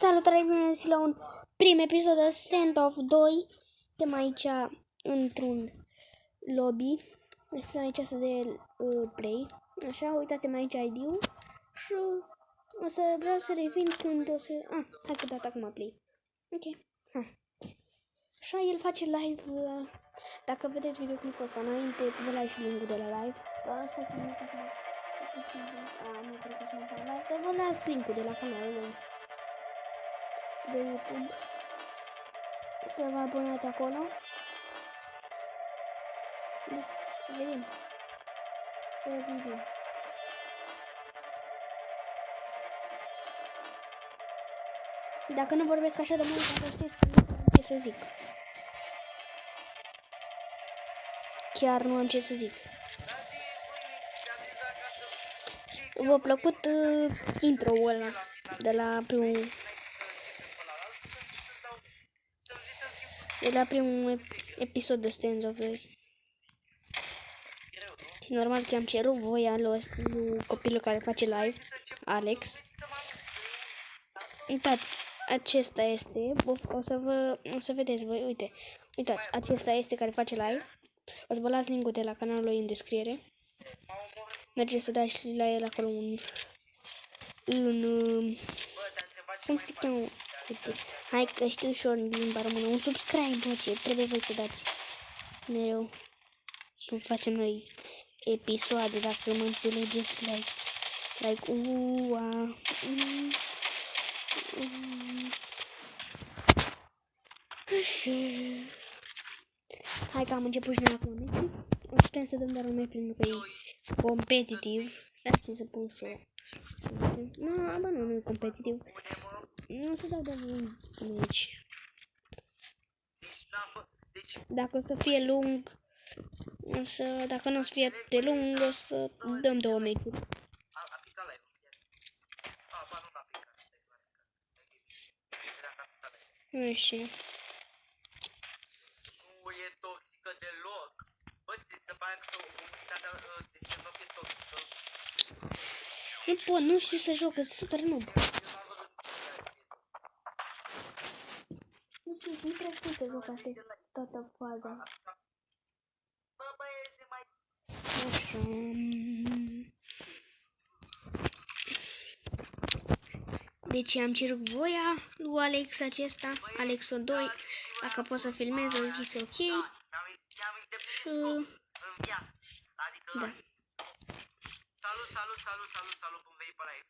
Salutare, bine ați la un prim episod de Standoff 2. Suntem aici într-un lobby. Suntem aici să de play. Așa, uitați-mă aici ID-ul. Și o să vreau să revin când o să... hai că dat acum play. Ok. Așa, el face live. Dacă vedeți videoclipul ăsta înainte, vă las și link-ul de la live. Că asta e primul acum. Nu cred că să mă fac live, dar vă las link-ul de la canalul lui de YouTube. Să vă abonați acolo. Să vedem. Să vedem. Dacă nu vorbesc așa de mult, să știți că nu am ce să zic. Chiar nu am ce să zic. V-a plăcut intro-ul ăla de la primul episod de Standoff 2. Și normal că am cerut voia lui copilul care face live, Alex. Uitați, acesta este, o să vedeți voi, uitați, acesta este care face live. O să vă las link-ul de la canalul lui în descriere. Mergeți să dați și la el acolo cum se cheamă? Uite, hai că știu și eu în limba română, un subscribe, bă, ce trebuie voi să dați mereu când facem noi episoade, dacă mă înțelegeți, like Așa. Hai că am început și noi acum meci. O să putem să dăm doar un meci pentru că e competitiv. Dar știu să pun și eu. Nu e competitiv. Nu o să dau doar un meci. Dacă o să fie lung, dacă nu o să fie de lung, o să dăm 2 meciuri. Așa. Nu pot, nu știu să joc, sunt super noob. Nu prea știu să joc asta toată faza. Așa. Deci am cerut voia lui Alex acesta, Alexo 2, dacă pot să filmez, o zis ok. Și... da. Salut, bun venit pe live.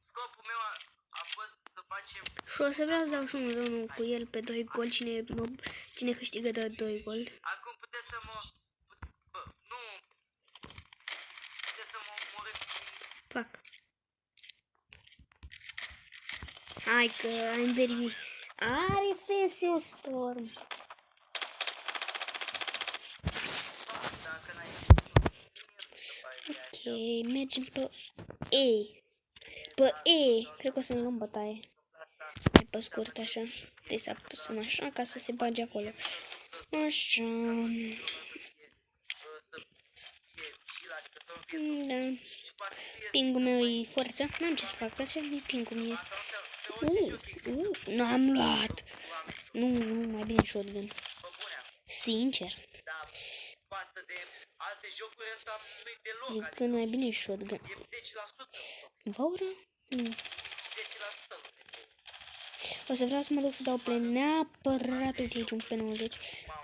Scopul meu a fost să facem... Și o să vreau să dau și unul cu el pe 2 gol, cine câștigă de 2 gol. Acum puteți să mă... nu... puteți să mă omorâți. Fac. Hai că I'm very... are FS Storm. Ok, mergem pe E. Pe E. Cred că o să ne luăm bătaie. Hai pe scurt așa. Deci să apăsăm așa ca să se bage acolo. Așa. Da. Pingul meu e forță. N-am ce să fac, așa e pingul meu. N-am luat. Nu, mai bine shotgun. Sincer. Zic că mai bine shotgun. Vaura? Nu. O să vreau să mă duc să dau play neapărat. Uite aici un P90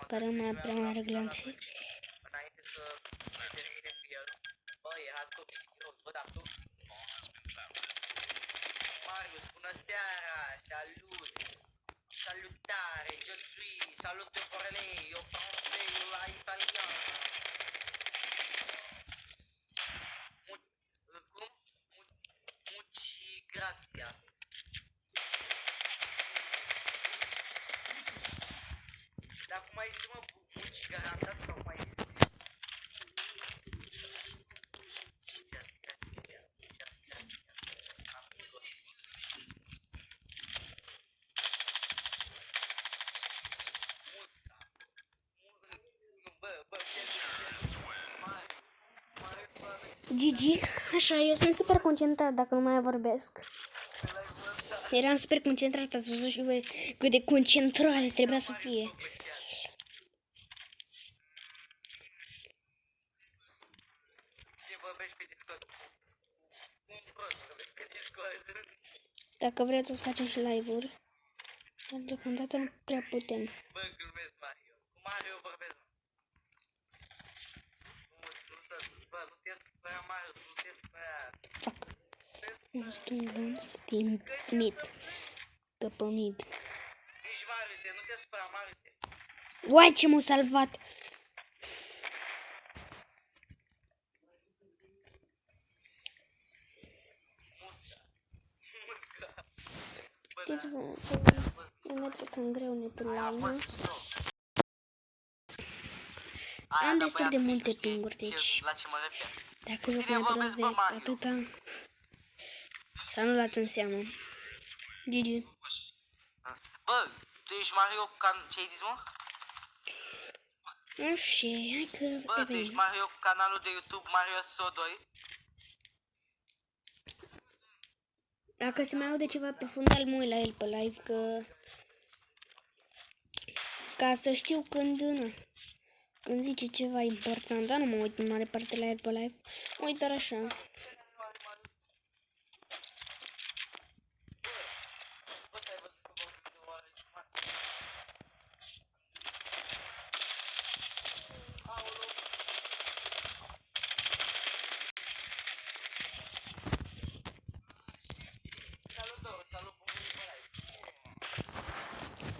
care nu mai prea mare glanțe. Bună seara, salut! Salutare, je suis, salut de parler, eu français, eu la italien. Muci gracias. Dar cum ai zis, mă, muci garantat sau mai zis? GG, așa, eu sunt super concentrat dacă nu mai vorbesc. Eram super concentrat, ați văzut și voi cât de concentrare trebuia să fie. Dacă vreți să facem și live-uri, dar deocamdată nu prea putem. Bă, glumesc, Mario. Cu Mario vorbesc. Bă, nu te spăia, Mario, nu te spăia. Fac. Un stimulans din mit. Căpămid. Nici Mariuse, nu te spăia, Mariuse. Uai, ce m-a salvat! Știți-vă, eu merge cam greu netul la ină. Am destul de multe pinguri, deci La ce mă refer? dacă joc mai prost de atâta, să nu luați în seamă. GG. Bă, tu ești Mario, ce ai zis, mă? Nu știu, hai că Bă, tu ești revenim. Mario cu canalul de YouTube Mario So2? Dacă se mai aude ceva pe fundal, mă uit la el pe live, că... Ca să știu când zice ceva important, dar nu mă uit în mare parte la el pe live. Mă uit doar așa.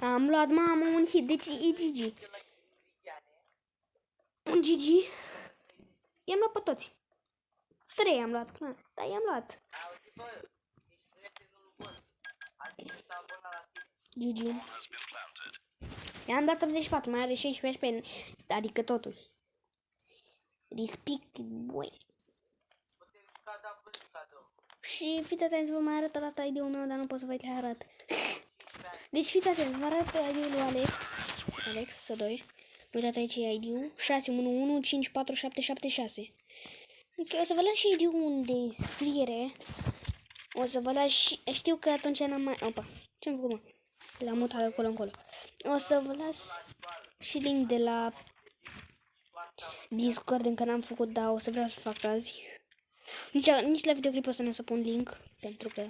Am luat, mamă, un hit, deci e GG. Un GG. I-am luat pe toți. 3 am luat, dar i-am luat. GG. I-am dat 84, mai are 16 pe, adică totul. Respect, boy. Și fiți atenți, vă mai arăt data ID-ul meu, dar nu pot să vă le arăt. Deci fiți atenți, vă arăt ID-ul lui Alex, S2. Uitați aici e ID-ul, 6115476. Ok, o să vă las și ID-ul de scriere. O să vă las și... Știu că atunci n-am mai... Opa, ce-am făcut, mă? L-am mutat de acolo încolo. O să vă las și link de la Discord, încă n-am făcut, dar o să vreau să fac azi. Nici la videoclip o să ne să pun link, pentru că...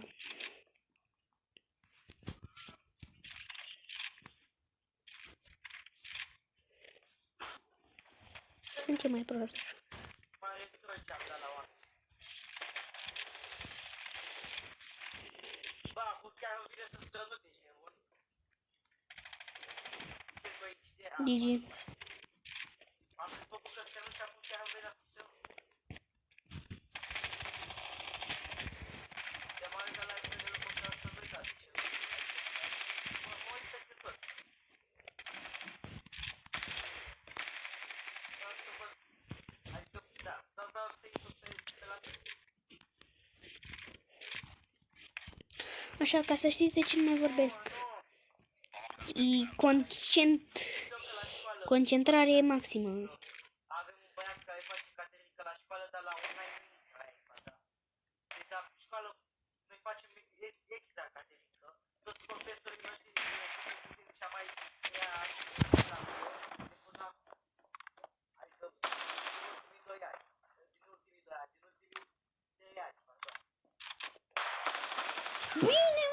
Sunt ce mai prost. GG. Așa, ca să știți de ce nu mai vorbesc. E concentrare maximă. Avem un băiat care face caterincă la școală, dar la online nu prea e fata. Deci la școală noi facem exact caterincă. Toți profesorii noștri din cea mai ea la de până acum. Adică din ultimii 2 ani. Din ultimii 3 ani. Bine,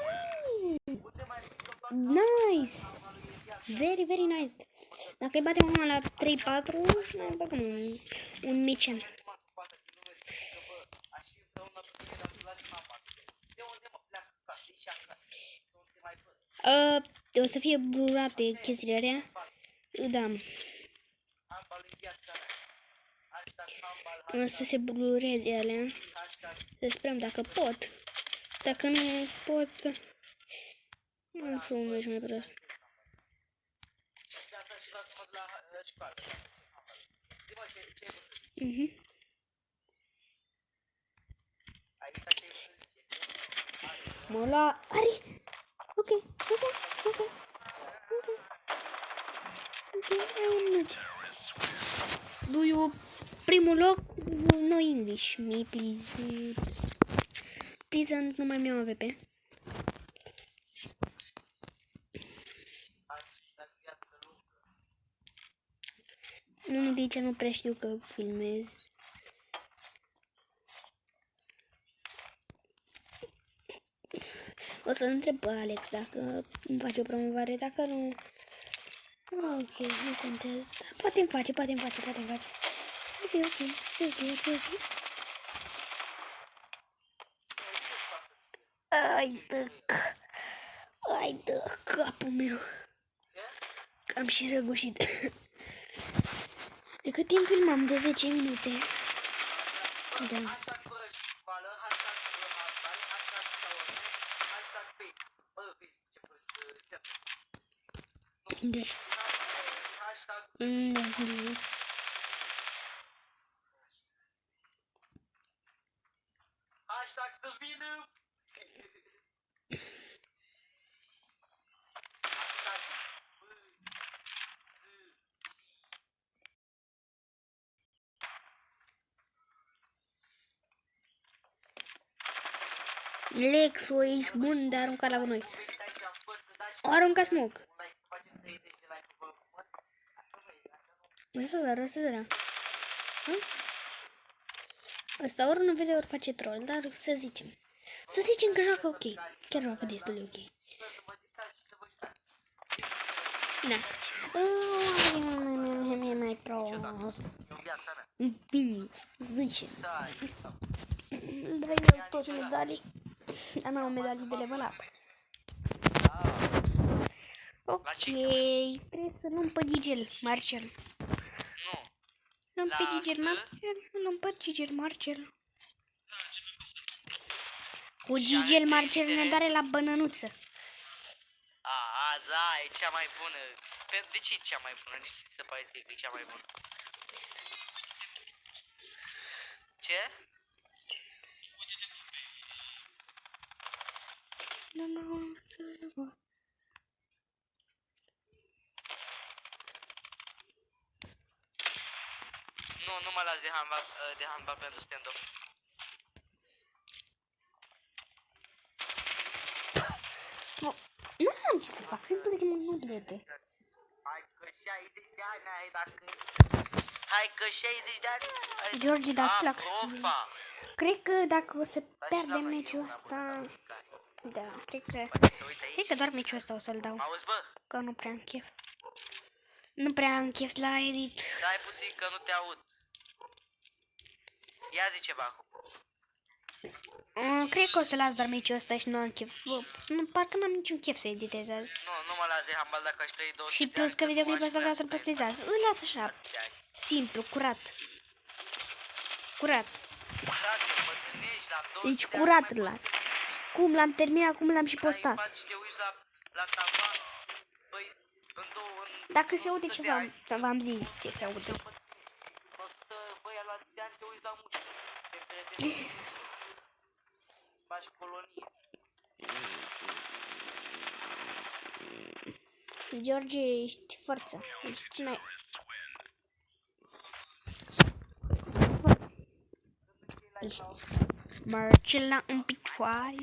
nice! Very, very nice. Dacă îi batem acum la 3-4, mai băgăm un micen. O să fie blurate chestiile alea. Da. O să se blureze alea. Să sperăm dacă pot. Dacă nu pot... Nu știu unde ești mai prost. Mă lua... Are! Ok. Do you primul loc? No English. Me, please. Please, nu mai mi-au AVP. Unii de ce nu prea știu că filmez. O să întreb pe Alex dacă îmi face o promovare, dacă nu... Ok, nu contează. Poate îmi face. Ok. Ai de capul meu. Că am și răgușit. De cât timp filmam? De 10 minute. Da. Hashtag fără școală, hashtag hashtag, hashtag șaurme, hashtag pe. Bă, vezi ce prost recept. Da. Hashtag hashtag să vină. Lexo, ești bun de aruncat la gunoi. O arunca smoke. Să zăra. Asta ori nu vede, ori face troll, dar să zicem. Să zicem că joacă ok. Chiar joacă destul de ok. Da. E mai prost. Bine, zice. Dai eu toți medalii. Dar n-am medalii de level up. Ok. Trebuie să luăm pe Gigel Marcel. Luăm pe Gigel Marcel. Cu Gigel Marcel ne doare la bănănuță. Da, e cea mai bună. De ce e cea mai bună? De ce se pare că e cea mai bună? Ce? Nu mă las de handbal pentru stand-up. Nu am ce să fac, sunt plătim nu blede. Hai că 60 de ani ai dacă... Hai că 60 de ani... George, dar-ți plac scumile. Cred că dacă o să pierdem meciul ăsta... Da, cred că doar meciul ăsta o să-l dau. Auzi, bă? Că nu prea am chef. Nu prea am chef la edit. Stai puțin că nu te aud. Ia zi ceva. Cred că o să las doar meciul ăsta și nu am chef. Bă, parcă n-am niciun chef să editez azi. Nu mă las de handbal dacă aș trăi 200 Și plus că videoclipul ăsta vreau să-l postez azi. Îl las așa. Simplu, curat. Deci curat îl las. Cum l-am terminat, cum l-am și postat. Dacă se aude ceva, să v-am zis ce se aude. George, ești forță. Ești mai... Ești Marcela în picioare.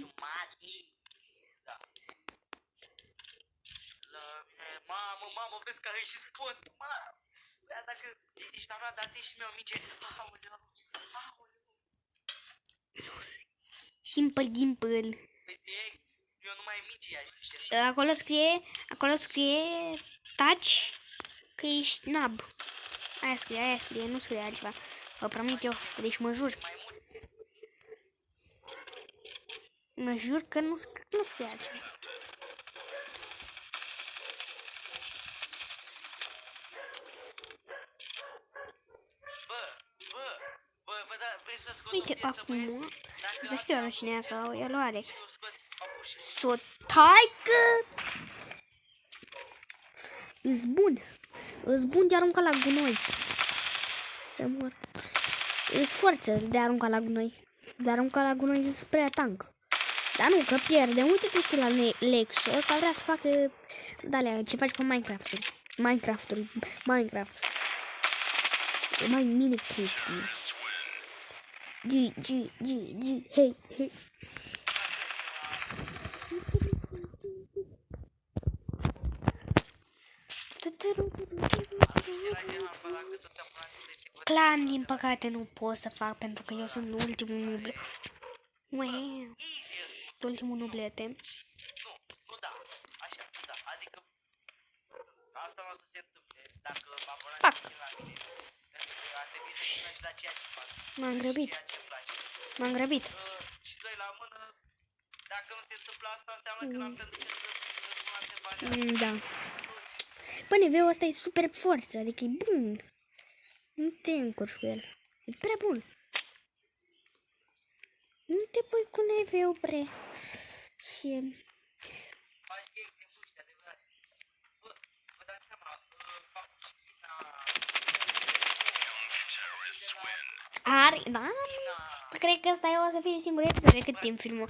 Mamă, vezi că ai și spun. Dacă ești doamna, dați și mie o minge. Simple. Eu nu mai minge aici. Acolo scrie touch că ești nab. Aia scrie, nu scrie altceva. Vă promit eu, deci mă jur. Mă jur că nu scrie altceva. Uite, acum, să știu la cine e că e lui Alex. S-o taică! Îs bun de aruncat la gunoi. Să mor. Îs forță de aruncat la gunoi. De aruncat la gunoi spre tank. Dar nu, că pierde. Uite-te și la Lexo. Ăsta vrea să facă de-alea, ce faci pe Minecraft. Mai Minecraft. Hey. clan, din păcate, nu pot să fac pentru că eu sunt ultimul nuble. Wow. Ultimul nublete. Nu da, așa, da, adică asta nu o să se întâmple dacă mă abonați la mine. Pentru că ar trebui să vină și la ceea ce fac. M-am grăbit. Ceea ce îmi place. M-am grăbit. Și doi la mână, dacă nu se întâmplă asta, înseamnă că n-am pentru ce să spun la întrebarea. Da. Bă, NV-ul ăsta e super forță, adică e bun. Nu te încurci cu el. E prea bun. Nu te pui cu NV-ul, bre. Și... Faci game de muști, adevărat. Bă, vă dați seama, papușina... Are, da? Cred că ăsta eu o să fie singur episod. Cât timp filmă?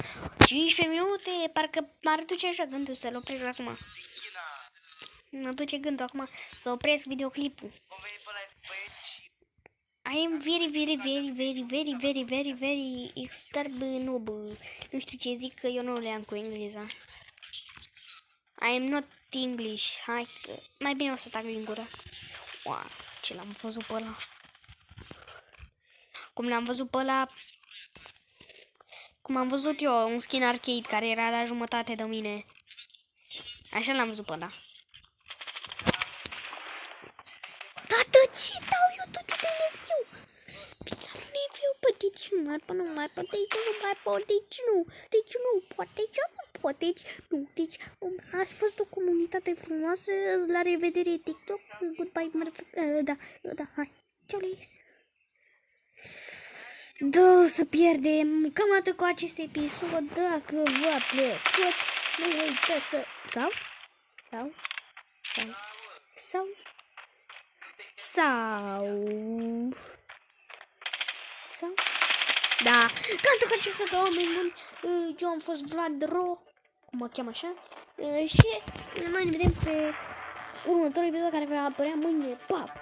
15 minute? Parcă m-ar duce așa gândul să-l opresc acum. Mă duce gândul acum să opresc videoclipul. Vom veni pe live, băieți, și... I am very extrem noob. Nu știu ce zic că eu nu le am cu engleza. I am not English. Hai că mai bine o să tac din gură. Wow, ce l-am văzut pe ăla. Cum am văzut eu un skin arcade care era la jumătate de mine. Așa l-am văzut pe ăla. Tată, ce dau eu tot de neviu? Pizza nu neviu, bă, deci nu mai pot, deci nu pot, deci ați fost o comunitate frumoasă, la revedere TikTok, goodbye, da, hai, ceau, da, să pierdem, cam atât cu acest episod, dacă v-a plăcut, nu uitați să, da, cam tot cu acest episod, oameni buni, eu am fost Vlad Ro, cum mă cheamă așa, și noi ne vedem pe următorul episod care va apărea mâine, pa!